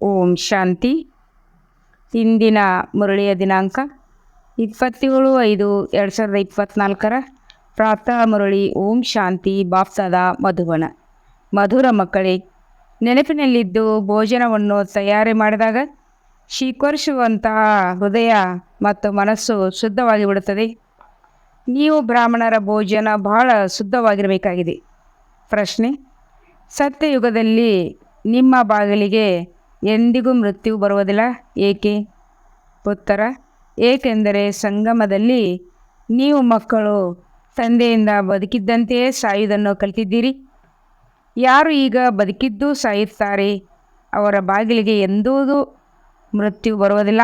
ಓಂ ಶಾಂತಿ. ಇಂದಿನ ಮುರಳಿಯ ದಿನಾಂಕ 27/5/2024. ಪ್ರಾತಃ ಮುರಳಿ. ಓಂ ಶಾಂತಿ. ಬಾಪ್ದಾದ ಮಧುಬನ. ಮಧುರ ಮಕ್ಕಳೇ, ನೆನಪಿನಲ್ಲಿದ್ದು ಭೋಜನವನ್ನು ತಯಾರಿ ಮಾಡಿದಾಗ ಸ್ವೀಕರಿಸುವಂತಹ ಹೃದಯ ಮತ್ತು ಮನಸ್ಸು ಶುದ್ಧವಾಗಿ ಬಿಡುತ್ತದೆ. ನೀವು ಬ್ರಾಹ್ಮಣರ ಭೋಜನ ಬಹಳ ಶುದ್ಧವಾಗಿರಬೇಕಾಗಿದೆ. ಪ್ರಶ್ನೆ: ಸತ್ಯಯುಗದಲ್ಲಿ ನಿಮ್ಮ ಬಾಗಿಲಿಗೆ ಎಂದಿಗೂ ಮೃತ್ಯು ಬರುವುದಿಲ್ಲ, ಏಕೆ? ಉತ್ತರ: ಏಕೆಂದರೆ ಸಂಗಮದಲ್ಲಿ ನೀವು ಮಕ್ಕಳು ತಂದೆಯಿಂದ ಬದುಕಿದ್ದಂತೆಯೇ ಸಾಯುವುದನ್ನು ಕಲಿತಿದ್ದೀರಿ. ಯಾರು ಈಗ ಬದುಕಿದ್ದು ಸಾಯುತ್ತಾರೆ, ಅವರ ಬಾಗಿಲಿಗೆ ಎಂದೂ ಮೃತ್ಯು ಬರುವುದಿಲ್ಲ.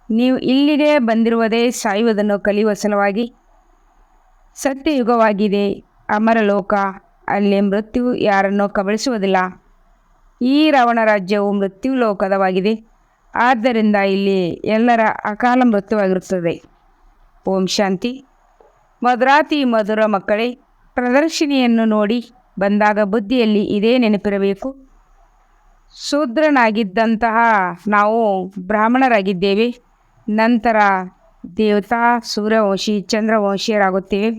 ನೀವು ಇಲ್ಲಿಗೆ ಬಂದಿರುವುದೇ ಸಾಯುವುದನ್ನು ಕಲಿಯುವ ಸಲುವಾಗಿ. ಸತ್ಯಯುಗವಾಗಿದೆ, ಅಮರಲೋಕ. ಅಲ್ಲಿ ಮೃತ್ಯು ಯಾರನ್ನೂ ಕಬಳಿಸುವುದಿಲ್ಲ. ಈ ರಾವಣ ರಾಜ್ಯವು ಮೃತ್ಯು ಲೋಕದವಾಗಿದೆ. ಆದ್ದರಿಂದ ಇಲ್ಲಿ ಎಲ್ಲರ ಅಕಾಲ ಮೃತ್ಯುವಾಗಿರುತ್ತದೆ. ಓಂ ಶಾಂತಿ. ಮಧುರಾತಿ ಮಧುರ ಮಕ್ಕಳೇ, ಪ್ರದರ್ಶಿನಿಯನ್ನು ನೋಡಿ ಬಂದಾಗ ಬುದ್ಧಿಯಲ್ಲಿ ಇದೇ ನೆನಪಿರಬೇಕು. ಶೂದ್ರನಾಗಿದ್ದಂತಹ ನಾವು ಬ್ರಾಹ್ಮಣರಾಗಿದ್ದೇವೆ. ನಂತರ ದೇವತಾ, ಸೂರ್ಯವಂಶಿ, ಚಂದ್ರವಂಶಿಯರಾಗುತ್ತೇವೆ.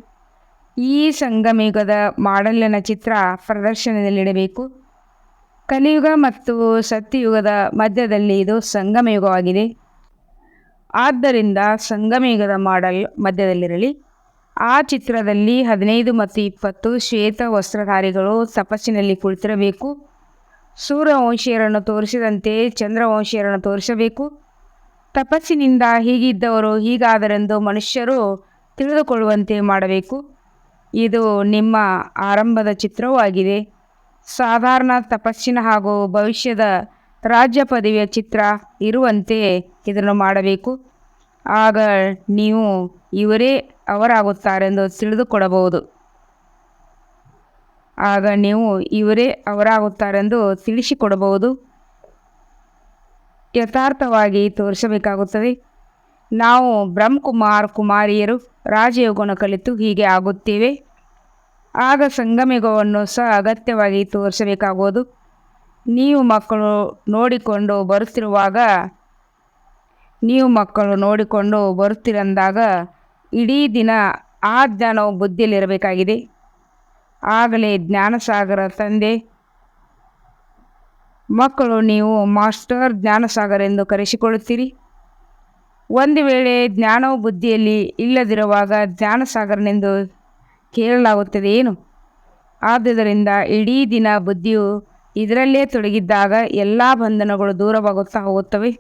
ಈ ಸಂಗಮಯುಗದ ಮಾಡೆಲ್ಲಿನ ಚಿತ್ರ ಪ್ರದರ್ಶನದಲ್ಲಿಡಬೇಕು. ಕಲಿಯುಗ ಮತ್ತು ಸತ್ಯಯುಗದ ಮಧ್ಯದಲ್ಲಿ ಇದು ಸಂಗಮಯುಗವಾಗಿದೆ. ಆದ್ದರಿಂದ ಸಂಗಮಯುಗದ ಮಾಡೆಲ್ ಮಧ್ಯದಲ್ಲಿರಲಿ. ಆ ಚಿತ್ರದಲ್ಲಿ 15 ಮತ್ತು 20 ಶ್ವೇತ ವಸ್ತ್ರಧಾರಿಗಳು ತಪಸ್ಸಿನಲ್ಲಿ ಕುಳಿತಿರಬೇಕು. ಸೂರ್ಯವಂಶೀಯರನ್ನು ತೋರಿಸಿದಂತೆ ಚಂದ್ರವಂಶೀಯರನ್ನು ತೋರಿಸಬೇಕು. ತಪಸ್ಸಿನಿಂದ ಹೀಗಿದ್ದವರು ಹೀಗಾದರೆಂದು ಮನುಷ್ಯರು ತಿಳಿದುಕೊಳ್ಳುವಂತೆ ಮಾಡಬೇಕು. ಇದು ನಿಮ್ಮ ಆರಂಭದ ಚಿತ್ರವೂ ಆಗಿದೆ. ಸಾಧಾರಣ ತಪಸ್ಸಿನ ಹಾಗೂ ಭವಿಷ್ಯದ ರಾಜ್ಯ ಪದವಿಯ ಚಿತ್ರ ಇರುವಂತೆ ಇದನ್ನು ಮಾಡಬೇಕು. ಆಗ ನೀವು ಇವರೇ ಅವರಾಗುತ್ತಾರೆಂದು ತಿಳಿಸಿಕೊಡಬಹುದು. ಯಥಾರ್ಥವಾಗಿ ತೋರಿಸಬೇಕಾಗುತ್ತದೆ. ನಾವು ಬ್ರಹ್ಮಕುಮಾರ್ ಕುಮಾರಿಯರು ರಾಜಯೋಗವನ್ನು ಕಲಿತು ಹೀಗೆ ಆಗುತ್ತೇವೆ. ಆಗ ಸಂಗಮಯುಗವನ್ನು ಸಹ ಅಗತ್ಯವಾಗಿ ತೋರಿಸಬೇಕಾಗುವುದು. ನೀವು ಮಕ್ಕಳು ನೋಡಿಕೊಂಡು ಬರುತ್ತಿರಂದಾಗ ಇಡೀ ದಿನ ಆ ಜ್ಞಾನವು ಬುದ್ಧಿಯಲ್ಲಿರಬೇಕಾಗಿದೆ. ಆಗಲೇ ಜ್ಞಾನಸಾಗರ ತಂದೆ ಮಕ್ಕಳು ನೀವು ಮಾಸ್ಟರ್ ಜ್ಞಾನಸಾಗರ ಎಂದು ಕರೆಸಿಕೊಳ್ಳುತ್ತೀರಿ. ಒಂದು ವೇಳೆ ಜ್ಞಾನವು ಬುದ್ಧಿಯಲ್ಲಿ ಇಲ್ಲದಿರುವಾಗ ಜ್ಞಾನಸಾಗರನೆಂದು ಕೇಳಲಾಗುತ್ತದೆ ಏನು? ಆದುದರಿಂದ ಇಡೀ ದಿನ ಬುದ್ಧಿಯು ಇದರಲ್ಲೇ ತೊಡಗಿದ್ದಾಗ ಎಲ್ಲ ಬಂಧನಗಳು ದೂರವಾಗುತ್ತಾ ಹೋಗುತ್ತವೆ.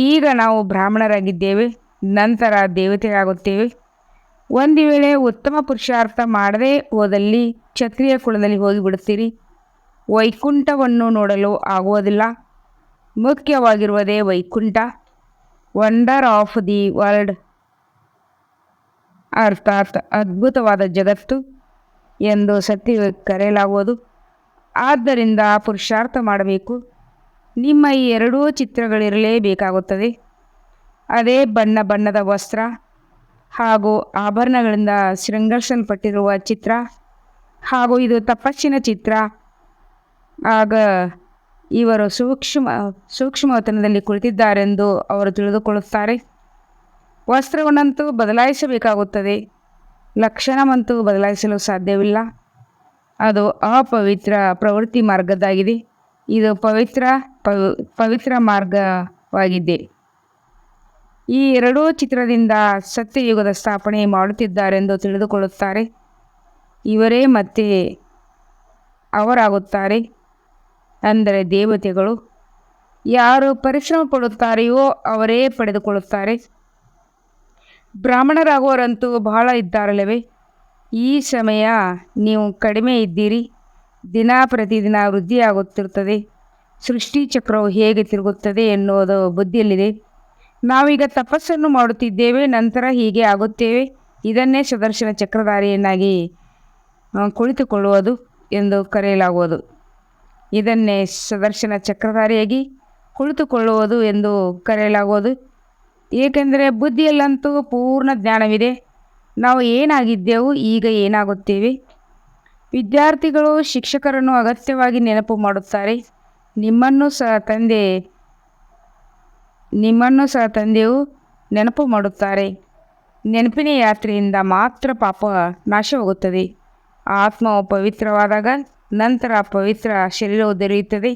ಈಗ ನಾವು ಬ್ರಾಹ್ಮಣರಾಗಿದ್ದೇವೆ, ನಂತರ ದೇವತೆಯಾಗುತ್ತೇವೆ. ಒಂದು ವೇಳೆ ಉತ್ತಮ ಪುರುಷಾರ್ಥ ಮಾಡದೇ ಹೋದಲ್ಲಿ ಕ್ಷತ್ರಿಯ ಕುಲದಲ್ಲಿ ಹೋಗಿಬಿಡುತ್ತೀರಿ. ವೈಕುಂಠವನ್ನು ನೋಡಲು ಆಗುವುದಿಲ್ಲ. ಮುಖ್ಯವಾಗಿರುವುದೇ Vaikuntha, wonder of the world, ಅರ್ಥಾತ್ ಅದ್ಭುತವಾದ ಜಗತ್ತು ಎಂದು ಸತ್ಯ ಕರೆಯಲಾಗುವುದು. ಆದ್ದರಿಂದ ಪುರುಷಾರ್ಥ ಮಾಡಬೇಕು. ನಿಮ್ಮ ಈ ಎರಡೂ ಚಿತ್ರಗಳಿರಲೇಬೇಕಾಗುತ್ತದೆ. ಅದೇ ಬಣ್ಣ ಬಣ್ಣದ ವಸ್ತ್ರ ಹಾಗೂ ಆಭರಣಗಳಿಂದ ಶೃಂಗರಿಸಲ್ಪಟ್ಟಿರುವ ಚಿತ್ರ, ಹಾಗೂ ಇದು ತಪಸ್ಸಿನ ಚಿತ್ರ. ಆಗ ಇವರು ಸೂಕ್ಷ್ಮವತನದಲ್ಲಿ ಕುಳಿತಿದ್ದಾರೆಂದು ಅವರು ತಿಳಿದುಕೊಳ್ಳುತ್ತಾರೆ. ವಸ್ತ್ರವನ್ನಂತೂ ಬದಲಾಯಿಸಬೇಕಾಗುತ್ತದೆ, ಲಕ್ಷಣವಂತೂ ಬದಲಾಯಿಸಲು ಸಾಧ್ಯವಿಲ್ಲ. ಅದು ಅಪವಿತ್ರ ಪ್ರವೃತ್ತಿ ಮಾರ್ಗದ್ದಾಗಿದೆ. ಇದು ಪವಿತ್ರ ಮಾರ್ಗವಾಗಿದೆ. ಈ ಎರಡೂ ಚಿತ್ರದಿಂದ ಸತ್ಯಯುಗದ ಸ್ಥಾಪನೆ ಮಾಡುತ್ತಿದ್ದಾರೆಂದು ತಿಳಿದುಕೊಳ್ಳುತ್ತಾರೆ. ಇವರೇ ಮತ್ತೆ ಅವರಾಗುತ್ತಾರೆ, ಅಂದರೆ ದೇವತೆಗಳು. ಯಾರು ಪರಿಶ್ರಮ ಪಡುತ್ತಾರೆಯೋ ಅವರೇ ಪಡೆದುಕೊಳ್ಳುತ್ತಾರೆ. ಬ್ರಾಹ್ಮಣರಾಗುವವರಂತೂ ಬಹಳ ಇದ್ದಾರಲ್ಲವೇ? ಈ ಸಮಯ ನೀವು ಕಡಿಮೆ ಇದ್ದೀರಿ. ದಿನ ಪ್ರತಿದಿನ ವೃದ್ಧಿಯಾಗುತ್ತಿರುತ್ತದೆ. ಸೃಷ್ಟಿ ಚಕ್ರವು ಹೇಗೆ ತಿರುಗುತ್ತದೆ ಎನ್ನುವುದು ಬುದ್ಧಿಯಲ್ಲಿದೆ. ನಾವೀಗ ತಪಸ್ಸನ್ನು ಮಾಡುತ್ತಿದ್ದೇವೆ, ನಂತರ ಹೀಗೆ ಆಗುತ್ತೇವೆ. ಇದನ್ನೇ ಸುದರ್ಶನ ಚಕ್ರಧಾರಿಯನ್ನಾಗಿ ಕುಳಿತುಕೊಳ್ಳುವುದು ಎಂದು ಕರೆಯಲಾಗುವುದು. ಏಕೆಂದರೆ ಬುದ್ಧಿಯಲ್ಲಂತೂ ಪೂರ್ಣ ಜ್ಞಾನವಿದೆ. ನಾವು ಏನಾಗಿದ್ದೆವು, ಈಗ ಏನಾಗುತ್ತೇವೆ. ವಿದ್ಯಾರ್ಥಿಗಳು ಶಿಕ್ಷಕರನ್ನು ಅಗತ್ಯವಾಗಿ ನೆನಪು ಮಾಡುತ್ತಾರೆ. ನಿಮ್ಮನ್ನು ಸಹ ತಂದೆ ನಿಮ್ಮನ್ನು ಸಹ ತಂದೆಯು ನೆನಪು ಮಾಡುತ್ತಾರೆ. ನೆನಪಿನ ಯಾತ್ರೆಯಿಂದ ಮಾತ್ರ ಪಾಪ ನಾಶವಾಗುತ್ತದೆ. ಆತ್ಮವು ಪವಿತ್ರವಾದಾಗ ನಂತರ ಪವಿತ್ರ ಶರೀರವು ದೊರೆಯುತ್ತದೆ.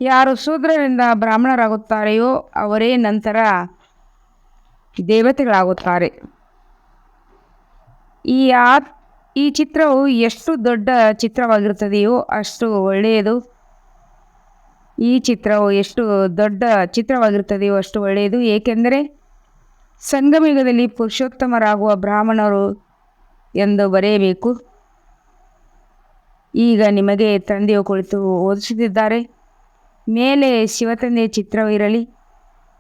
ಯಾರು ಶೂದ್ರರಿಂದ ಬ್ರಾಹ್ಮಣರಾಗುತ್ತಾರೆಯೋ ಅವರೇ ನಂತರ ದೇವತೆಗಳಾಗುತ್ತಾರೆ. ಈ ಈ ಚಿತ್ರವು ಎಷ್ಟು ದೊಡ್ಡ ಚಿತ್ರವಾಗಿರುತ್ತದೆಯೋ ಅಷ್ಟು ಒಳ್ಳೆಯದು. ಈ ಚಿತ್ರವು ಎಷ್ಟು ದೊಡ್ಡ ಚಿತ್ರವಾಗಿರುತ್ತದೆಯೋ ಅಷ್ಟು ಒಳ್ಳೆಯದು. ಏಕೆಂದರೆ ಸಂಗಮಯುಗದಲ್ಲಿ ಪುರುಷೋತ್ತಮರಾಗುವ ಬ್ರಾಹ್ಮಣರು ಎಂದು ಬರೆಯಬೇಕು. ಈಗ ನಿಮಗೆ ತಂದೆಯು ಕುಳಿತು ಓದಿಸುತ್ತಿದ್ದಾರೆ. ಮೇಲೆ ಶಿವತಂದೆಯ ಚಿತ್ರವಿರಲಿ,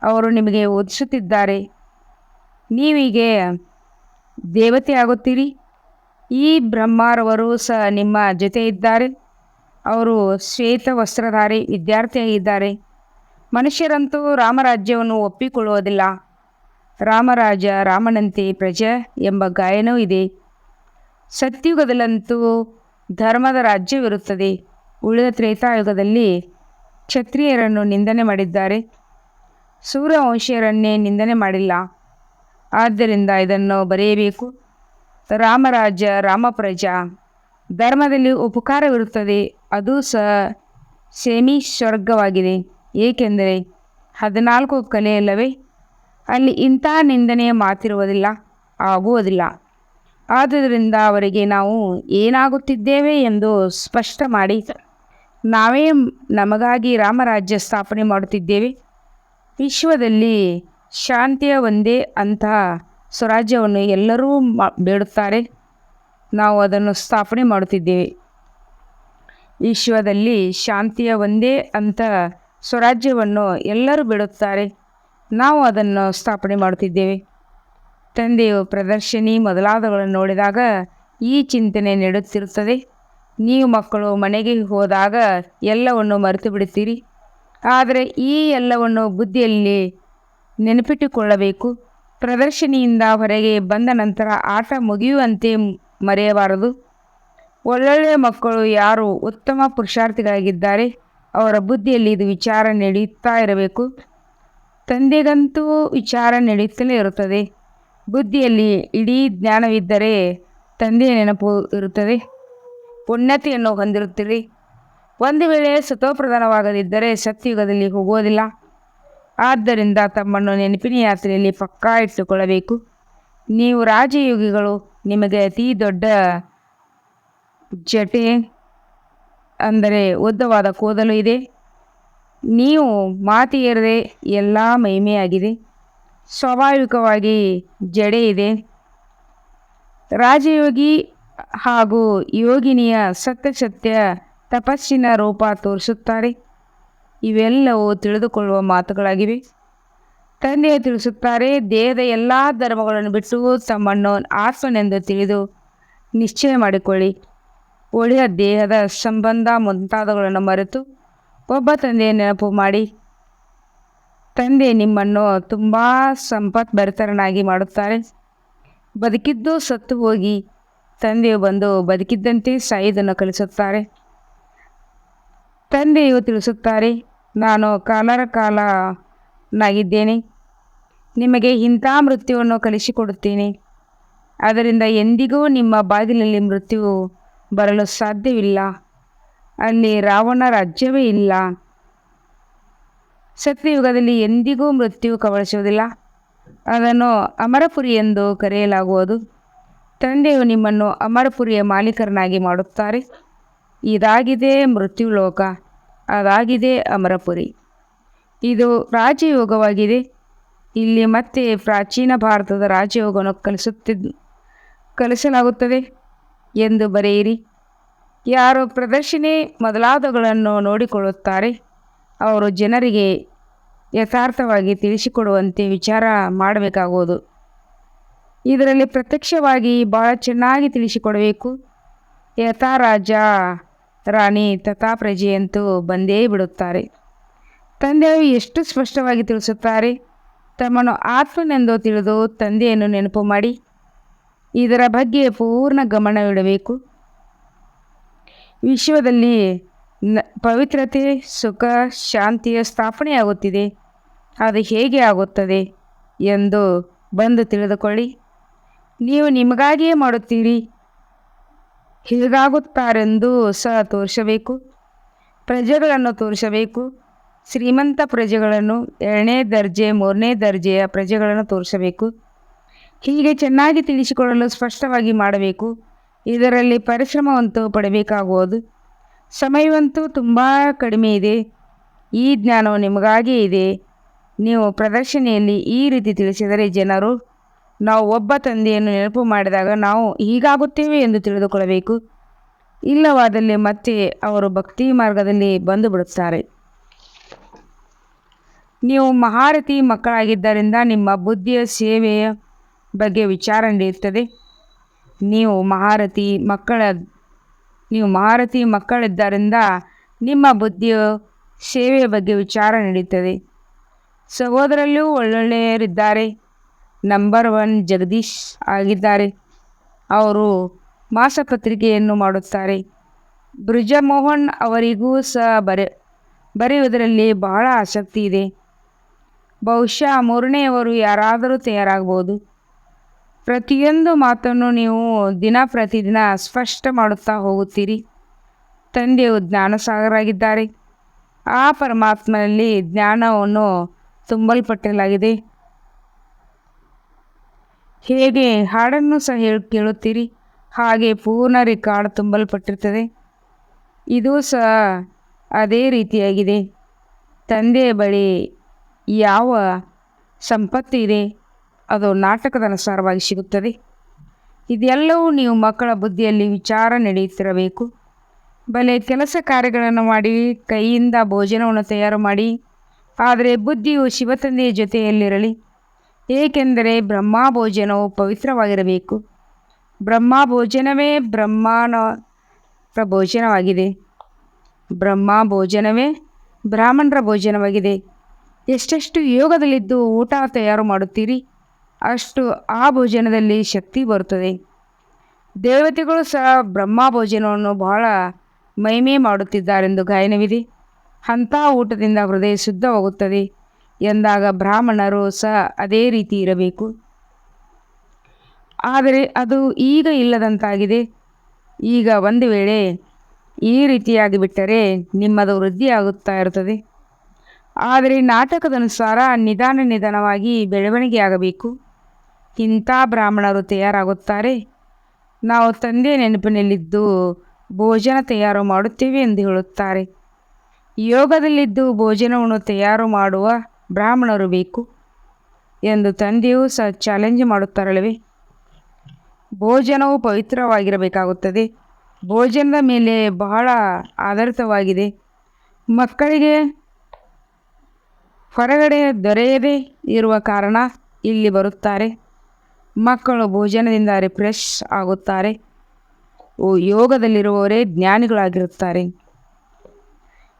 ಅವರು ನಿಮಗೆ ಓದಿಸುತ್ತಿದ್ದಾರೆ. ನೀವೀಗೆ ದೇವತೆ ಆಗುತ್ತೀರಿ. ಈ ಬ್ರಹ್ಮರವರು ಸಹ ನಿಮ್ಮ ಜೊತೆ ಇದ್ದಾರೆ. ಅವರು ಶ್ವೇತ ವಸ್ತ್ರಧಾರಿ ವಿದ್ಯಾರ್ಥಿಯಾಗಿದ್ದಾರೆ. ಮನುಷ್ಯರಂತೂ ರಾಮರಾಜ್ಯವನ್ನು ಒಪ್ಪಿಕೊಳ್ಳುವುದಿಲ್ಲ. ರಾಮರಾಜ ರಾಮನಂತೆ ಪ್ರಜೆ ಎಂಬ ಗಾಯನವೂ ಇದೆ. ಸತ್ಯುಗದಲ್ಲಂತೂ ಧರ್ಮದ ರಾಜ್ಯವಿರುತ್ತದೆ. ಉಳಿದ ತ್ರೇತಾಯುಗದಲ್ಲಿ ಕ್ಷತ್ರಿಯರನ್ನು ನಿಂದನೆ ಮಾಡಿದ್ದಾರೆ, ಸೂರ್ಯವಂಶೀಯರನ್ನೇ ನಿಂದನೆ ಮಾಡಿಲ್ಲ. ಆದ್ದರಿಂದ ಇದನ್ನು ಬರೆಯಬೇಕು. ರಾಮರಾಜ ರಾಮಪ್ರಜಾ ಧರ್ಮದಲ್ಲಿ ಉಪಕಾರವಿರುತ್ತದೆ. ಅದು ಸಹ ಸೆಮಿ ಸ್ವರ್ಗವಾಗಿದೆ. ಏಕೆಂದರೆ 14 ಕಲೆಯಲ್ಲವೇ, ಅಲ್ಲಿ ಇಂಥ ನಿಂದನೆಯ ಮಾತಿರುವುದಿಲ್ಲ, ಆಗುವುದಿಲ್ಲ. ಆದುದರಿಂದ ಅವರಿಗೆ ನಾವು ಏನಾಗುತ್ತಿದ್ದೇವೆ ಎಂದು ಸ್ಪಷ್ಟ ಮಾಡಿ, ನಾವೇ ನಮಗಾಗಿ ರಾಮರಾಜ್ಯ ಸ್ಥಾಪನೆ ಮಾಡುತ್ತಿದ್ದೇವೆ. ವಿಶ್ವದಲ್ಲಿ ಶಾಂತಿಯ ಒಂದೇ ಅಂತಹ ಸ್ವರಾಜ್ಯವನ್ನು ಎಲ್ಲರೂ ಬೇಡುತ್ತಾರೆ. ನಾವು ಅದನ್ನು ಸ್ಥಾಪನೆ ಮಾಡುತ್ತಿದ್ದೇವೆ. ವಿಶ್ವದಲ್ಲಿ ಶಾಂತಿಯ ಒಂದೇ ಅಂತ ಸ್ವರಾಜ್ಯವನ್ನು ಎಲ್ಲರೂ ಬೇಡುತ್ತಾರೆ. ನಾವು ಅದನ್ನು ಸ್ಥಾಪನೆ ಮಾಡುತ್ತಿದ್ದೇವೆ. ತಂದೆಯು ಪ್ರದರ್ಶನಿ ಮೊದಲಾದವುಗಳನ್ನು ನೋಡಿದಾಗ ಈ ಚಿಂತನೆ ನೀಡುತ್ತಿರುತ್ತದೆ. ನೀವು ಮಕ್ಕಳು ಮನೆಗೆ ಹೋದಾಗ ಎಲ್ಲವನ್ನು ಮರೆತು ಬಿಡುತ್ತೀರಿ. ಆದರೆ ಈ ಎಲ್ಲವನ್ನು ಬುದ್ಧಿಯಲ್ಲಿ ನೆನಪಿಟ್ಟುಕೊಳ್ಳಬೇಕು. ಪ್ರದರ್ಶನಿಯಿಂದ ಹೊರಗೆ ಬಂದ ನಂತರ ಆಟ ಮುಗಿಯುವಂತೆ ಮರೆಯಬಾರದು. ಒಳ್ಳೊಳ್ಳೆಯ ಮಕ್ಕಳು ಯಾರು ಉತ್ತಮ ಪುರುಷಾರ್ಥಿಗಳಾಗಿದ್ದಾರೆ ಅವರ ಬುದ್ಧಿಯಲ್ಲಿ ಇದು ವಿಚಾರ ನಡೆಯುತ್ತಾ ಇರಬೇಕು. ತಂದೆಗಂತೂ ವಿಚಾರ ನಡೆಯುತ್ತಲೇ ಇರುತ್ತದೆ. ಬುದ್ಧಿಯಲ್ಲಿ ಇಡೀ ಜ್ಞಾನವಿದ್ದರೆ ತಂದೆಯ ನೆನಪು ಇರುತ್ತದೆ. ಪುಣ್ಯತೆಯನ್ನು ಹೊಂದಿರುತ್ತೀರಿ. ಒಂದು ವೇಳೆ ಸತೋಪ್ರಧಾನವಾಗದಿದ್ದರೆ ಸತ್ಯಯುಗದಲ್ಲಿ ಹೋಗುವುದಿಲ್ಲ. ಆದ್ದರಿಂದ ತಮ್ಮನ್ನು ನೆನಪಿನ ಯಾತ್ರೆಯಲ್ಲಿ ಪಕ್ಕಾ ಇಟ್ಟುಕೊಳ್ಳಬೇಕು. ನೀವು ರಾಜಯೋಗಿಗಳು. ನಿಮಗೆ ಅತಿ ದೊಡ್ಡ ಜಟೆ ಅಂದರೆ ಉದ್ದವಾದ ಕೂದಲು ಇದೆ. ನೀವು ಮಾತಿಯರದೆ ಎಲ್ಲ ಮಹಿಮೆಯಾಗಿದೆ. ಸ್ವಾಭಾವಿಕವಾಗಿ ಜಡೆ ಇದೆ. ರಾಜಯೋಗಿ ಹಾಗೂ ಯೋಗಿನಿಯ ಸತ್ಯ ತಪಸ್ಸಿನ ರೂಪ ತೋರಿಸುತ್ತಾರೆ. ಇವೆಲ್ಲವೂ ತಿಳಿದುಕೊಳ್ಳುವ ಮಾತುಗಳಾಗಿವೆ. ತಂದೆಯು ತಿಳಿಸುತ್ತಾರೆ, ದೇಹದ ಎಲ್ಲ ಧರ್ಮಗಳನ್ನು ಬಿಟ್ಟು ತಮ್ಮನ್ನು ಆತ್ಮನೆಂದು ತಿಳಿದು ನಿಶ್ಚಯ ಮಾಡಿಕೊಳ್ಳಿ. ಒಳ್ಳೆಯ ದೇಹದ ಸಂಬಂಧ ಮುಂತಾದವುಗಳನ್ನು ಮರೆತು ಒಬ್ಬ ತಂದೆಯ ನೆನಪು ಮಾಡಿ. ತಂದೆ ನಿಮ್ಮನ್ನು ತುಂಬ ಸಂಪತ್ಭರಿತರನ್ನಾಗಿ ಮಾಡುತ್ತಾರೆ. ಬದುಕಿದ್ದು ಸತ್ತು ಹೋಗಿ ತಂದೆಯು ಬಂದು ಬದುಕಿದ್ದಂತೆ ಸಾಯುವುದನ್ನು ಕಲಿಸುತ್ತಾರೆ. ತಂದೆಯು ತಿಳಿಸುತ್ತಾರೆ, ನಾನು ಕಾಲನಾಗಿದ್ದೇನೆ. ನಿಮಗೆ ಇಂಥ ಮೃತ್ಯುವನ್ನು ಕಲಿಸಿಕೊಡುತ್ತೇನೆ. ಅದರಿಂದ ಎಂದಿಗೂ ನಿಮ್ಮ ಬಾಗಿಲಲ್ಲಿ ಮೃತ್ಯು ಬರಲು ಸಾಧ್ಯವಿಲ್ಲ. ಅಲ್ಲಿ ರಾವಣ ರಾಜ್ಯವೇ ಇಲ್ಲ. ಸತ್ಯಯುಗದಲ್ಲಿ ಎಂದಿಗೂ ಮೃತ್ಯು ಕಬಳಿಸುವುದಿಲ್ಲ. ಅದನ್ನು ಅಮರಪುರಿ ಎಂದು ಕರೆಯಲಾಗುವುದು. ತಂದೆಯು ನಿಮ್ಮನ್ನು ಅಮರಪುರಿಯ ಮಾಲೀಕರನ್ನಾಗಿ ಮಾಡುತ್ತಾರೆ. ಇದಾಗಿದೆ ಮೃತ್ಯುಲೋಕ, ಅದಾಗಿದೆ ಅಮರಪುರಿ. ಇದು ರಾಜಯೋಗವಾಗಿದೆ. ಇಲ್ಲಿ ಮತ್ತೆ ಪ್ರಾಚೀನ ಭಾರತದ ರಾಜಯೋಗವನ್ನು ಕಲಿಸಲಾಗುತ್ತದೆ ಎಂದು ಬರೆಯಿರಿ. ಯಾರು ಪ್ರದರ್ಶನೆ ಮೊದಲಾದವುಗಳನ್ನು ನೋಡಿಕೊಳ್ಳುತ್ತಾರೆ ಅವರು ಜನರಿಗೆ ಯಥಾರ್ಥವಾಗಿ ತಿಳಿಸಿಕೊಡುವಂತೆ ವಿಚಾರ ಮಾಡಬೇಕಾಗುವುದು. ಇದರಲ್ಲಿ ಪ್ರತ್ಯಕ್ಷವಾಗಿ ಬಹಳ ಚೆನ್ನಾಗಿ ತಿಳಿಸಿಕೊಡಬೇಕು. ಯಥಾ ರಾಜ ರಾಣಿ ತಥಾ ಪ್ರಜೆಯಂತೂ ಬಂದೇ ಬಿಡುತ್ತಾರೆ. ತಂದೆಯು ಎಷ್ಟು ಸ್ಪಷ್ಟವಾಗಿ ತಿಳಿಸುತ್ತಾರೆ. ತಮ್ಮನ್ನು ಆತ್ಮನೆಂದು ತಿಳಿದು ತಂದೆಯನ್ನು ನೆನಪು ಮಾಡಿ ಇದರ ಬಗ್ಗೆ ಪೂರ್ಣ ಗಮನವಿಡಬೇಕು. ವಿಶ್ವದಲ್ಲಿ ಪವಿತ್ರತೆ, ಸುಖ, ಶಾಂತಿಯ ಸ್ಥಾಪನೆಯಾಗುತ್ತಿದೆ. ಅದು ಹೇಗೆ ಆಗುತ್ತದೆ ಎಂದು ಬಂದು ತಿಳಿದುಕೊಳ್ಳಿ. ನೀವು ನಿಮಗಾಗಿಯೇ ಮಾಡುತ್ತೀರಿ, ಹೀಗಾಗುತ್ತಾರೆಂದು ಸಹ ತೋರಿಸಬೇಕು. ಪ್ರಜೆಗಳನ್ನು ತೋರಿಸಬೇಕು. ಶ್ರೀಮಂತ ಪ್ರಜೆಗಳನ್ನು, 2ನೇ ದರ್ಜೆ 3ನೇ ದರ್ಜೆಯ ಪ್ರಜೆಗಳನ್ನು ತೋರಿಸಬೇಕು. ಹೀಗೆ ಚೆನ್ನಾಗಿ ತಿಳಿಸಿಕೊಡಲು ಸ್ಪಷ್ಟವಾಗಿ ಮಾಡಬೇಕು. ಇದರಲ್ಲಿ ಪರಿಶ್ರಮವಂತೂ ಪಡಬೇಕಾಗುವುದು. ಸಮಯವಂತೂ ತುಂಬ ಕಡಿಮೆ ಇದೆ. ಈ ಜ್ಞಾನವು ನಿಮಗಾಗಿಯೇ ಇದೆ. ನೀವು ಪ್ರದರ್ಶನೆಯಲ್ಲಿ ಈ ರೀತಿ ತಿಳಿಸಿದರೆ ಜನರು ನಾವು ಒಬ್ಬ ತಂದೆಯನ್ನು ನೆನಪು ಮಾಡಿದಾಗ ನಾವು ಹೀಗಾಗುತ್ತೇವೆ ಎಂದು ತಿಳಿದುಕೊಳ್ಳಬೇಕು. ಇಲ್ಲವಾದಲ್ಲಿ ಮತ್ತೆ ಅವರು ಭಕ್ತಿ ಮಾರ್ಗದಲ್ಲಿ ಬಂದು ಬಿಡುತ್ತಾರೆ. ನೀವು ಮಹಾರಥಿ ಮಕ್ಕಳಾಗಿದ್ದರಿಂದ ನಿಮ್ಮ ಬುದ್ಧಿಯ ಸೇವೆಯ ಬಗ್ಗೆ ವಿಚಾರ ನಡೆಯುತ್ತದೆ. ನೀವು ಮಹಾರಥಿ ಮಕ್ಕಳಿದ್ದರಿಂದ ನಿಮ್ಮ ಬುದ್ಧಿಯ ಸೇವೆಯ ಬಗ್ಗೆ ವಿಚಾರ ನಡೆಯುತ್ತದೆ. ಸಹೋದರಲ್ಲೂ ಒಳ್ಳೊಳ್ಳೆಯರಿದ್ದಾರೆ. ನಂಬರ್ 1 ಜಗದೀಶ್ ಆಗಿದ್ದಾರೆ. ಅವರು ಮಾಸಪತ್ರಿಕೆಯನ್ನು ಮಾಡುತ್ತಾರೆ. ಬ್ರಿಜಮೋಹನ್ ಅವರಿಗೂ ಸಹ ಬರೆಯುವುದರಲ್ಲಿ ಬಹಳ ಆಸಕ್ತಿ ಇದೆ. ಬಹುಶಃ 3ನೇಯವರು ಯಾರಾದರೂ ತಯಾರಾಗಬಹುದು. ಪ್ರತಿಯೊಂದು ಮಾತನ್ನು ನೀವು ಪ್ರತಿದಿನ ಸ್ಪಷ್ಟ ಮಾಡುತ್ತಾ ಹೋಗುತ್ತೀರಿ. ತಂದೆಯು ಜ್ಞಾನಸಾಗರಾಗಿದ್ದಾರೆ. ಆ ಪರಮಾತ್ಮನಲ್ಲಿ ಜ್ಞಾನವನ್ನು ತುಂಬಲ್ಪಟ್ಟಲಾಗಿದೆ. ಹೇಗೆ ಹಾಡನ್ನು ಸಹ ಕೇಳುತ್ತೀರಿ, ಹಾಗೆ ಪೂರ್ಣ ರೆಕಾರ್ಡ್ ತುಂಬಲ್ಪಟ್ಟಿರುತ್ತದೆ. ಇದು ಸಹ ಅದೇ ರೀತಿಯಾಗಿದೆ. ತಂದೆಯ ಬಳಿ ಯಾವ ಸಂಪತ್ತು ಇದೆ ಅದು ನಾಟಕದ ಅನುಸಾರವಾಗಿ ಸಿಗುತ್ತದೆ. ಇದೆಲ್ಲವೂ ನೀವು ಮಕ್ಕಳ ಬುದ್ಧಿಯಲ್ಲಿ ವಿಚಾರ ನಡೆಯುತ್ತಿರಬೇಕು. ಬಲೆ ಕೆಲಸ ಕಾರ್ಯಗಳನ್ನು ಮಾಡಿ, ಕೈಯಿಂದ ಭೋಜನವನ್ನು ತಯಾರು ಮಾಡಿ, ಆದರೆ ಬುದ್ಧಿಯು ಶಿವತಂದೆಯ ಜೊತೆಯಲ್ಲಿರಲಿ. ಏಕೆಂದರೆ ಬ್ರಹ್ಮ ಭೋಜನವು ಪವಿತ್ರವಾಗಿರಬೇಕು. ಬ್ರಹ್ಮ ಭೋಜನವೇ ಬ್ರಾಹ್ಮಣರ ಭೋಜನವಾಗಿದೆ. ಬ್ರಹ್ಮ ಭೋಜನವೇ ಬ್ರಾಹ್ಮಣರ ಭೋಜನವಾಗಿದೆ. ಎಷ್ಟೆಷ್ಟು ಯೋಗದಲ್ಲಿದ್ದು ಊಟ ತಯಾರು ಮಾಡುತ್ತೀರಿ, ಅಷ್ಟು ಆ ಭೋಜನದಲ್ಲಿ ಶಕ್ತಿ ಬರುತ್ತದೆ. ದೇವತೆಗಳು ಸಹ ಬ್ರಹ್ಮ ಭೋಜನವನ್ನು ಬಹಳ ಮಹಿಮೆ ಮಾಡುತ್ತಿದ್ದಾರೆಂದು ಗಾಯನವಿದೆ. ಅಂಥ ಊಟದಿಂದ ಹೃದಯ ಶುದ್ಧವಾಗುತ್ತದೆ ಎಂದಾಗ ಬ್ರಾಹ್ಮಣರು ಸಹ ಅದೇ ರೀತಿ ಇರಬೇಕು. ಆದರೆ ಅದು ಈಗ ಇಲ್ಲದಂತಾಗಿದೆ. ಈಗ ಒಂದು ವೇಳೆ ಈ ರೀತಿಯಾಗಿ ಬಿಟ್ಟರೆ ನಿಮ್ಮದು ವೃದ್ಧಿಯಾಗುತ್ತಾ ಇರುತ್ತದೆ. ಆದರೆ ನಾಟಕದ ಅನುಸಾರ ನಿಧಾನವಾಗಿ ಬೆಳವಣಿಗೆಯಾಗಬೇಕು. ಇಂಥ ಬ್ರಾಹ್ಮಣರು ತಯಾರಾಗುತ್ತಾರೆ. ನಾವು ತಂದೆಯ ನೆನಪಿನಲ್ಲಿದ್ದು ಭೋಜನ ತಯಾರು ಮಾಡುತ್ತೇವೆ ಎಂದು ಹೇಳುತ್ತಾರೆ. ಯೋಗದಲ್ಲಿದ್ದು ಭೋಜನವನ್ನು ತಯಾರು ಮಾಡುವ ಬ್ರಾಹ್ಮಣರು ಬೇಕು ಎಂದು ತಂದೆಯೂ ಸಹ ಚಾಲೆಂಜ್ ಮಾಡುತ್ತಾರಲ್ಲವೇ. ಭೋಜನವು ಪವಿತ್ರವಾಗಿರಬೇಕಾಗುತ್ತದೆ. ಭೋಜನದ ಮೇಲೆ ಬಹಳ ಆಧಾರಿತವಾಗಿದೆ. ಮಕ್ಕಳಿಗೆ ಹೊರಗಡೆ ದೊರೆಯದೇ ಇರುವ ಕಾರಣ ಇಲ್ಲಿ ಬರುತ್ತಾರೆ. ಮಕ್ಕಳು ಭೋಜನದಿಂದ ರಿಫ್ರೆಶ್ ಆಗುತ್ತಾರೆ. ಯೋಗದಲ್ಲಿರುವವರೇ ಜ್ಞಾನಿಗಳಾಗಿರುತ್ತಾರೆ.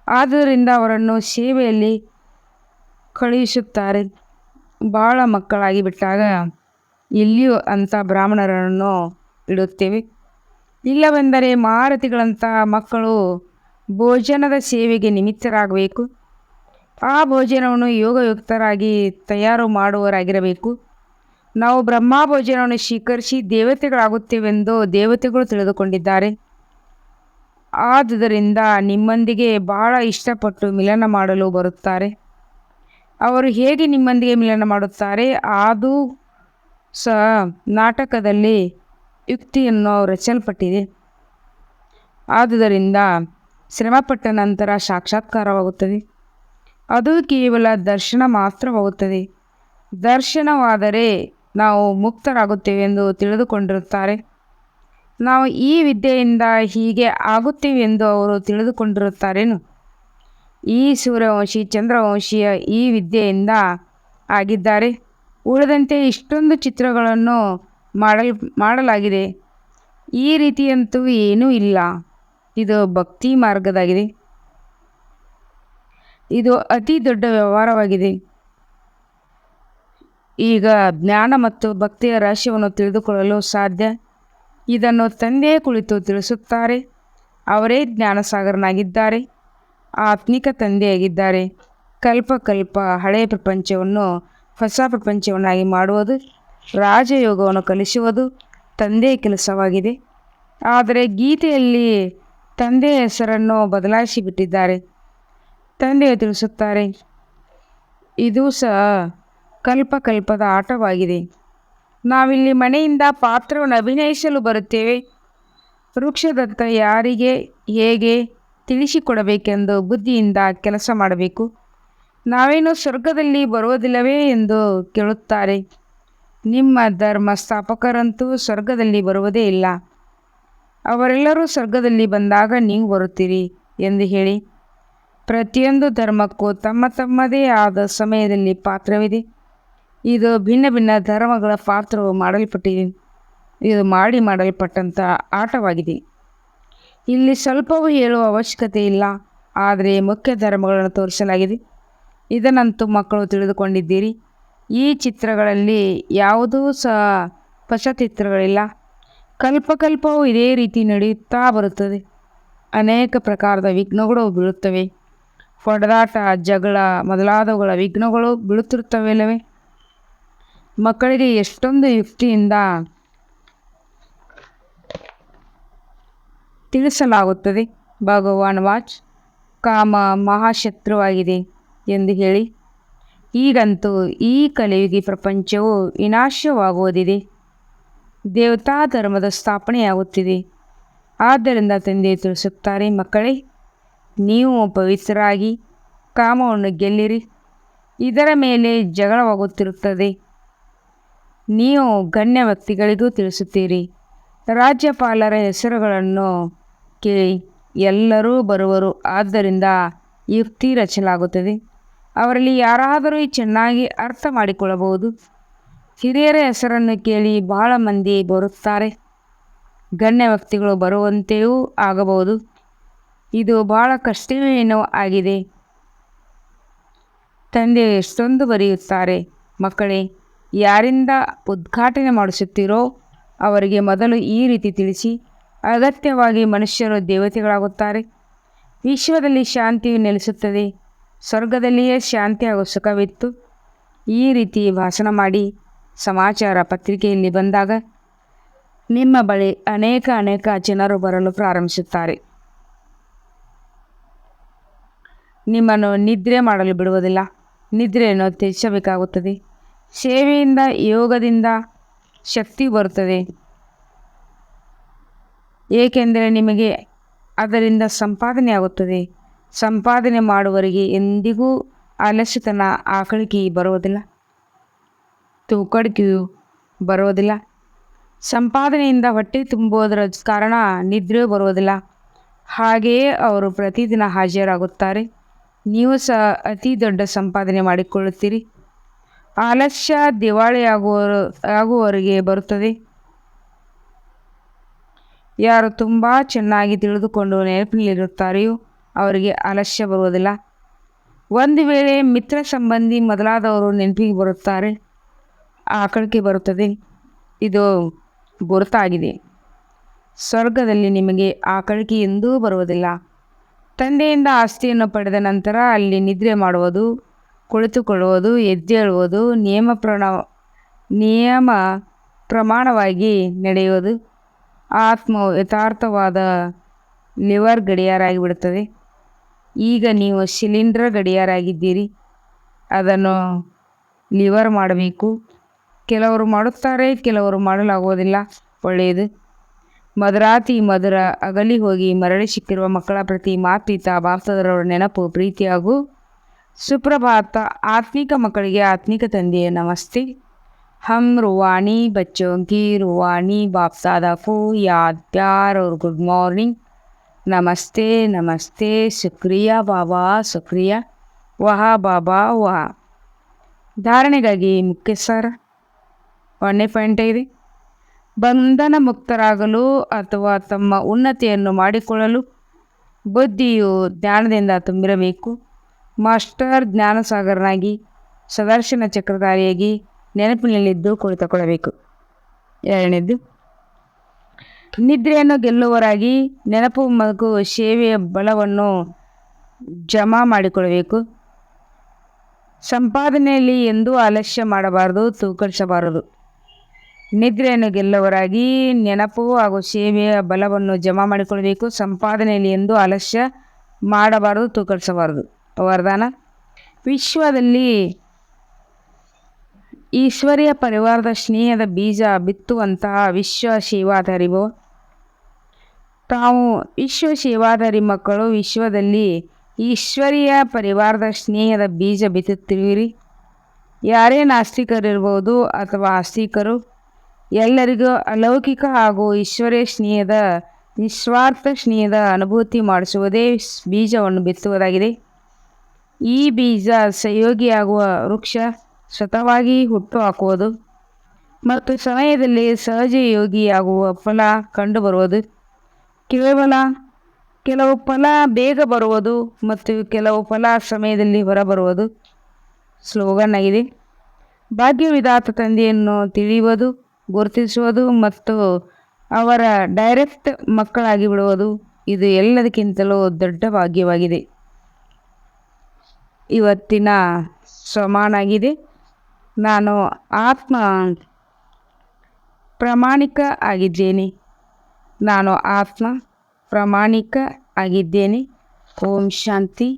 ಆದ್ದರಿಂದ ಅವರನ್ನು ಸೇವೆಯಲ್ಲಿ ಕಳುಹಿಸುತ್ತಾರೆ. ಬಹಳ ಮಕ್ಕಳಾಗಿ ಬಿಟ್ಟಾಗ ಇಲ್ಲಿಯೂ ಅಂಥ ಬ್ರಾಹ್ಮಣರನ್ನು ಇಡುತ್ತೇವೆ. ಇಲ್ಲವೆಂದರೆ ಮಹಾರಥಿಗಳಂಥ ಮಕ್ಕಳು ಭೋಜನದ ಸೇವೆಗೆ ನಿಮಿತ್ತರಾಗಬೇಕು. ಆ ಭೋಜನವನ್ನು ಯೋಗಯುಕ್ತರಾಗಿ ತಯಾರು ಮಾಡುವವರಾಗಿರಬೇಕು. ನಾವು ಬ್ರಹ್ಮ ಭೋಜನವನ್ನು ಸ್ವೀಕರಿಸಿ ದೇವತೆಗಳಾಗುತ್ತೇವೆಂದು ದೇವತೆಗಳು ತಿಳಿದುಕೊಂಡಿದ್ದಾರೆ. ಆದುದರಿಂದ ನಿಮ್ಮೊಂದಿಗೆ ಬಹಳ ಇಷ್ಟಪಟ್ಟು ಮಿಲನ ಮಾಡಲು ಬರುತ್ತಾರೆ. ಅವರು ಹೇಗೆ ನಿಮ್ಮೊಂದಿಗೆ ಮಿಲನ ಮಾಡುತ್ತಾರೆ, ಅದು ಸಹ ನಾಟಕದಲ್ಲಿ ಯುಕ್ತಿಯನ್ನು ರಚಿಸಲ್ಪಟ್ಟಿದೆ. ಆದುದರಿಂದ ಶ್ರಮಪಟ್ಟ ನಂತರ ಸಾಕ್ಷಾತ್ಕಾರವಾಗುತ್ತದೆ. ಅದು ಕೇವಲ ದರ್ಶನ ಮಾತ್ರವಾಗುತ್ತದೆ. ದರ್ಶನವಾದರೆ ನಾವು ಮುಕ್ತರಾಗುತ್ತೇವೆ ಎಂದು ತಿಳಿದುಕೊಂಡಿರುತ್ತಾರೆ. ನಾವು ಈ ವಿದ್ಯೆಯಿಂದ ಹೀಗೆ ಆಗುತ್ತೇವೆ ಎಂದು ಅವರು ತಿಳಿದುಕೊಂಡಿರುತ್ತಾರೇನು? ಈ ಸೂರ್ಯವಂಶಿ ಚಂದ್ರವಂಶಿಯ ಈ ವಿದ್ಯೆಯಿಂದ ಆಗಿದ್ದಾರೆ. ಉಳಿದಂತೆ ಇಷ್ಟೊಂದು ಚಿತ್ರಗಳನ್ನು ಮಾಡಲಾಗಿದೆ. ಈ ರೀತಿಯಂತೂ ಏನೂ ಇಲ್ಲ. ಇದು ಭಕ್ತಿ ಮಾರ್ಗದಾಗಿದೆ. ಇದು ಅತಿ ದೊಡ್ಡ ವ್ಯವಹಾರವಾಗಿದೆ. ಈಗ ಜ್ಞಾನ ಮತ್ತು ಭಕ್ತಿಯ ರಹಸ್ಯವನ್ನು ತಿಳಿದುಕೊಳ್ಳಲು ಸಾಧ್ಯ. ಇದನ್ನು ತಂದೆಯೇ ಕುಳಿತು ತಿಳಿಸುತ್ತಾರೆ. ಅವರೇ ಜ್ಞಾನಸಾಗರನಾಗಿದ್ದಾರೆ, ಆತ್ಮಿಕ ತಂದೆಯಾಗಿದ್ದಾರೆ. ಕಲ್ಪ ಕಲ್ಪ ಹಳೆಯ ಪ್ರಪಂಚವನ್ನು ಹೊಸ ಪ್ರಪಂಚವನ್ನಾಗಿ ಮಾಡುವುದು, ರಾಜಯೋಗವನ್ನು ಕಲಿಸುವುದು ತಂದೆಯ ಕೆಲಸವಾಗಿದೆ. ಆದರೆ ಗೀತೆಯಲ್ಲಿ ತಂದೆಯ ಹೆಸರನ್ನು ಬದಲಾಯಿಸಿ ಬಿಟ್ಟಿದ್ದಾರೆ. ತಂದೆಯು ತಿಳಿಸುತ್ತಾರೆ, ಇದು ಸಹ ಕಲ್ಪಕಲ್ಪದ ಆಟವಾಗಿದೆ. ನಾವಿಲ್ಲಿ ಮನೆಯಿಂದ ಪಾತ್ರವನ್ನು ಅಭಿನಯಿಸಲು ಬರುತ್ತೇವೆ. ವೃಕ್ಷದತ್ತ ಯಾರಿಗೆ ಹೇಗೆ ತಿಳಿಸಿಕೊಡಬೇಕೆಂದು ಬುದ್ಧಿಯಿಂದ ಕೆಲಸ ಮಾಡಬೇಕು. ನಾವೇನು ಸ್ವರ್ಗದಲ್ಲಿ ಬರುವುದಿಲ್ಲವೇ ಎಂದು ಕೇಳುತ್ತಾರೆ. ನಿಮ್ಮ ಧರ್ಮ ಸ್ಥಾಪಕರಂತೂ ಸ್ವರ್ಗದಲ್ಲಿ ಬರುವುದೇ ಇಲ್ಲ. ಅವರೆಲ್ಲರೂ ಸ್ವರ್ಗದಲ್ಲಿ ಬಂದಾಗ ನೀವು ಬರುತ್ತೀರಿ ಎಂದು ಹೇಳಿ. ಪ್ರತಿಯೊಂದು ಧರ್ಮಕ್ಕೂ ತಮ್ಮ ತಮ್ಮದೇ ಆದ ಸಮಯದಲ್ಲಿ ಪಾತ್ರವಿದೆ. ಇದು ಭಿನ್ನ ಭಿನ್ನ ಧರ್ಮಗಳ ಪಾತ್ರವು ಮಾಡಲ್ಪಟ್ಟಿದೆ. ಇದು ಮಾಡಲ್ಪಟ್ಟಂಥ ಆಟವಾಗಿದೆ. ಇಲ್ಲಿ ಸ್ವಲ್ಪವೂ ಹೇಳುವ ಅವಶ್ಯಕತೆ ಇಲ್ಲ, ಆದರೆ ಮುಖ್ಯ ಧರ್ಮಗಳನ್ನು ತೋರಿಸಲಾಗಿದೆ. ಇದನ್ನಂತೂ ಮಕ್ಕಳು ತಿಳಿದುಕೊಂಡಿದ್ದೀರಿ. ಈ ಚಿತ್ರಗಳಲ್ಲಿ ಯಾವುದೂ ಸಹ ಹೊಸ ಚಿತ್ರಗಳಿಲ್ಲ. ಕಲ್ಪಕಲ್ಪವು ಇದೇ ರೀತಿ ನಡೆಯುತ್ತಾ ಬರುತ್ತದೆ. ಅನೇಕ ಪ್ರಕಾರದ ವಿಘ್ನಗಳು ಬೀಳುತ್ತವೆ. ಹೊಡೆದಾಟ, ಜಗಳ ಮೊದಲಾದವುಗಳ ವಿಘ್ನಗಳು ಬೀಳುತ್ತಿರುತ್ತವೆಲ್ಲವೇ? ಮಕ್ಕಳಿಗೆ ಎಷ್ಟೊಂದು ಯುಕ್ತಿಯಿಂದ ತಿಳಿಸಲಾಗುತ್ತದೆ. ಭಗವಾನ್ ವಾಚ್, ಕಾಮ ಮಹಾಶತ್ರುವಾಗಿದೆ ಎಂದು ಹೇಳಿ. ಈಗಂತೂ ಈ ಕಲಿಯುಗಿ ಪ್ರಪಂಚವು ವಿನಾಶವಾಗುವುದಿದೆ. ದೇವತಾ ಧರ್ಮದ ಸ್ಥಾಪನೆಯಾಗುತ್ತಿದೆ. ಆದ್ದರಿಂದ ತಂದೆ ತಿಳಿಸುತ್ತಾರೆ, ಮಕ್ಕಳೇ, ನೀವು ಪವಿತ್ರರಾಗಿ ಕಾಮವನ್ನು ಗೆಲ್ಲಿರಿ. ಇದರ ಮೇಲೆ ಜಗಳವಾಗುತ್ತಿರುತ್ತದೆ. ನೀವು ಗಣ್ಯ ವ್ಯಕ್ತಿಗಳಿಗೂ ತಿಳಿಸುತ್ತೀರಿ. ರಾಜ್ಯಪಾಲರ ಹೆಸರುಗಳನ್ನು ಕೇಳಿ. ಎಲ್ಲರೂ ಬರುವರು. ಆದ್ದರಿಂದ ಯುಕ್ತಿ ರಚಿಸಲಾಗುತ್ತದೆ. ಅವರಲ್ಲಿ ಯಾರಾದರೂ ಚೆನ್ನಾಗಿ ಅರ್ಥ ಮಾಡಿಕೊಳ್ಳಬಹುದು. ಹಿರಿಯರ ಹೆಸರನ್ನು ಕೇಳಿ ಬಹಳ ಮಂದಿ ಬರುತ್ತಾರೆ. ಗಣ್ಯ ವ್ಯಕ್ತಿಗಳು ಬರುವಂತೆಯೂ ಆಗಬಹುದು. ಇದು ಬಹಳ ಕಷ್ಟವೇನೋ ಆಗಿದೆ. ತಂದೆ ಎಷ್ಟೊಂದು ಬರೆಯುತ್ತಾರೆ. ಮಕ್ಕಳೇ, ಯಾರಿಂದ ಉದ್ಘಾಟನೆ ಮಾಡಿಸುತ್ತೀರೋ ಅವರಿಗೆ ಮೊದಲು ಈ ರೀತಿ ತಿಳಿಸಿ. ಅಗತ್ಯವಾಗಿ ಮನುಷ್ಯರು ದೇವತೆಗಳಾಗುತ್ತಾರೆ. ವಿಶ್ವದಲ್ಲಿ ಶಾಂತಿಯು ನೆಲೆಸುತ್ತದೆ. ಸ್ವರ್ಗದಲ್ಲಿಯೇ ಶಾಂತಿ ಹಾಗೂ ಸುಖವಿತ್ತು. ಈ ರೀತಿ ಭಾಷಣ ಮಾಡಿ ಸಮಾಚಾರ ಪತ್ರಿಕೆಯಲ್ಲಿ ಬಂದಾಗ ನಿಮ್ಮ ಬಳಿ ಅನೇಕ ಜನರು ಬರಲು ಪ್ರಾರಂಭಿಸುತ್ತಾರೆ. ನಿಮ್ಮನ್ನು ನಿದ್ರೆ ಮಾಡಲು ಬಿಡುವುದಿಲ್ಲ. ನಿದ್ರೆಯನ್ನು ತ್ಯಜಿಸಬೇಕಾಗುತ್ತದೆ. ಸೇವೆಯಿಂದ, ಯೋಗದಿಂದ ಶಕ್ತಿ ಬರುತ್ತದೆ. ಏಕೆಂದರೆ ನಿಮಗೆ ಅದರಿಂದ ಸಂಪಾದನೆಯಾಗುತ್ತದೆ. ಸಂಪಾದನೆ ಮಾಡುವವರಿಗೆ ಎಂದಿಗೂ ಆಲಸ್ಯತನ, ಆಕಳಿಕೆ ಬರುವುದಿಲ್ಲ, ತೂಕಡಿಕೆಯು ಬರುವುದಿಲ್ಲ. ಸಂಪಾದನೆಯಿಂದ ಹೊಟ್ಟೆ ತುಂಬುವುದರ ಕಾರಣ ನಿದ್ರೆಯೂ ಬರುವುದಿಲ್ಲ. ಹಾಗೆಯೇ ಅವರು ಪ್ರತಿದಿನ ಹಾಜರಾಗುತ್ತಾರೆ. ನೀವು ಸಹ ಅತಿ ದೊಡ್ಡ ಸಂಪಾದನೆ ಮಾಡಿಕೊಳ್ಳುತ್ತೀರಿ. ಆಲಸ್ಯ ದಿವಾಳಿಯಾಗುವವರಿಗೆ ಬರುತ್ತದೆ. ಯಾರು ತುಂಬ ಚೆನ್ನಾಗಿ ತಿಳಿದುಕೊಂಡು ನೆನಪಿನಲ್ಲಿರುತ್ತಾರೆಯೋ ಅವರಿಗೆ ಆಲಸ್ಯ ಬರುವುದಿಲ್ಲ. ಒಂದು ವೇಳೆ ಮಿತ್ರ ಸಂಬಂಧಿ ಮೊದಲಾದವರು ನೆನಪಿಗೆ ಬರುತ್ತಾರೆ, ಆಕಳಿಕೆ ಬರುತ್ತದೆ. ಇದು ಗುರುತಾಗಿದೆ. ಸ್ವರ್ಗದಲ್ಲಿ ನಿಮಗೆ ಆಕಳಿಕೆ ಎಂದೂ ಬರುವುದಿಲ್ಲ. ತಂದೆಯಿಂದ ಆಸ್ತಿಯನ್ನು ಪಡೆದ ನಂತರ ಅಲ್ಲಿ ನಿದ್ರೆ ಮಾಡುವುದು, ಕುಳಿತುಕೊಳ್ಳುವುದು, ಎದ್ದೇಳುವುದು ನಿಯಮ ಪ್ರಮಾಣವಾಗಿ ನಡೆಯುವುದು. ಆತ್ಮವು ಯಥಾರ್ಥವಾದ ಲಿವರ್ ಗಡಿಯಾರಾಗಿಬಿಡುತ್ತದೆ. ಈಗ ನೀವು ಸಿಲಿಂಡರ್ ಗಡಿಯಾರಾಗಿದ್ದೀರಿ. ಅದನ್ನು ಲಿವರ್ ಮಾಡಬೇಕು. ಕೆಲವರು ಮಾಡುತ್ತಾರೆ, ಕೆಲವರು ಮಾಡಲಾಗುವುದಿಲ್ಲ. ಒಳ್ಳೆಯದು. ಮಧುರಾತಿ ಮಧುರ ಅಗಲಿ ಹೋಗಿ ಮರಳಿ ಸಿಕ್ಕಿರುವ ಮಕ್ಕಳ ಪ್ರತಿ ಮಾತ್ಪಿತಾ ಬಾಪ್ತಾದರವರ ನೆನಪು, ಪ್ರೀತಿ ಹಾಗೂ ಸುಪ್ರಭಾತ. ಆತ್ಮಿಕ ಮಕ್ಕಳಿಗೆ ಆತ್ಮಿಕ ತಂದೆಯ ನಮಸ್ತೆ. हम रूहानी बच्चों की रूहानी बाप दादा को याद, प्यार और गुड मॉर्निंग. नमस्ते नमस्ते. ಶುಕ್ರಿಯಾ ಬಾಬಾ, ಶುಕ್ರಿಯಾ. ವಹ ಬಾಬಾ ವಹ. ಧಾರಣೆಗಾಗಿ ಮುಖ್ಯ ಸಾರ 1.5 ಬಂಧನ ಮುಕ್ತರಾಗಲು ಅಥವಾ ತಮ್ಮ ಉನ್ನತಿಯನ್ನು ಮಾಡಿಕೊಳ್ಳಲು ಬುದ್ಧಿಯು ಜ್ಞಾನದಿಂದ ತುಂಬಿರಬೇಕು. ಮಾಸ್ಟರ್ ಜ್ಞಾನಸಾಗರನಾಗಿ ಸದರ್ಶನ ಚಕ್ರಧಾರಿಯಾಗಿ ನೆನಪಿನಲ್ಲಿದ್ದು ಕುಳಿತುಕೊಳ್ಳಬೇಕು. 2ನೇದು, ನಿದ್ರೆಯನ್ನು ಗೆಲ್ಲುವರಾಗಿ ನೆನಪು ಮತ್ತು ಸೇವೆಯ ಬಲವನ್ನು ಜಮಾ ಮಾಡಿಕೊಳ್ಳಬೇಕು. ಸಂಪಾದನೆಯಲ್ಲಿ ಎಂದೂ ಆಲಸ್ಯ ಮಾಡಬಾರದು, ತೂಕಡಿಸಬಾರದು. ನಿದ್ರೆಯನ್ನು ಗೆಲ್ಲುವರಾಗಿ ನೆನಪು ಹಾಗೂ ಸೇವೆಯ ಬಲವನ್ನು ಜಮಾ ಮಾಡಿಕೊಳ್ಳಬೇಕು. ಸಂಪಾದನೆಯಲ್ಲಿ ಎಂದೂ ಆಲಸ್ಯ ಮಾಡಬಾರದು, ತೂಕಡಿಸಬಾರದು. ವರದಾನ: ವಿಶ್ವದಲ್ಲಿ ಈಶ್ವರ್ಯ ಪರಿವಾರದ ಸ್ನೇಹದ ಬೀಜ ಬಿತ್ತುವಂತಹ ವಿಶ್ವ ಸೇವಾಧಾರಿ ತಾವು ವಿಶ್ವ ಸೇವಾಧಾರಿ ಮಕ್ಕಳು ವಿಶ್ವದಲ್ಲಿ ಈಶ್ವರ್ಯ ಪರಿವಾರದ ಸ್ನೇಹದ ಬೀಜ ಬಿತ್ತುತ್ತಿರುವಿರಿ. ಯಾರೇ ನಾಸ್ತಿಕರಿರ್ಬೋದು ಅಥವಾ ಆಸ್ತಿಕರು, ಎಲ್ಲರಿಗೂ ಅಲೌಕಿಕ ಹಾಗೂ ಈಶ್ವರ್ಯ ಸ್ನೇಹದ ನಿಸ್ವಾರ್ಥ ಸ್ನೇಹದ ಅನುಭೂತಿ ಮಾಡಿಸುವುದೇ ಬೀಜವನ್ನು ಬಿತ್ತುವುದಾಗಿದೆ. ಈ ಬೀಜ ಸಹಯೋಗಿಯಾಗುವ ವೃಕ್ಷ ಸ್ವತಃವಾಗಿ ಹುಟ್ಟು ಹಾಕುವುದು ಮತ್ತು ಸಮಯದಲ್ಲಿ ಸಹಜಯೋಗಿಯಾಗುವ ಫಲ ಕಂಡುಬರುವುದು. ಕೆಲವು ಫಲ ಬೇಗ ಬರುವುದು ಮತ್ತು ಕೆಲವು ಫಲ ಸಮಯದಲ್ಲಿ ಹೊರಬರುವುದು ಸ್ಲೋಗನ್ ಆಗಿದೆ. ಭಾಗ್ಯವಿಧಾತ ತಂದೆಯನ್ನು ತಿಳಿಯುವುದು, ಗುರುತಿಸುವುದು ಮತ್ತು ಅವರ ಡೈರೆಕ್ಟ್ ಮಕ್ಕಳಾಗಿ ಬಿಡುವುದು ಇದು ಎಲ್ಲದಕ್ಕಿಂತಲೂ ದೊಡ್ಡ ಭಾಗ್ಯವಾಗಿದೆ. ಇವತ್ತಿನ ಸಮಾನಾಗಿದೆ. ನಾನು ಆತ್ಮ ಪ್ರಾಮಾಣಿಕ ಆಗಿದ್ದೇನೆ. ನಾನು ಆತ್ಮ ಪ್ರಾಮಾಣಿಕ ಆಗಿದ್ದೇನೆ. ಓಂ ಶಾಂತಿ.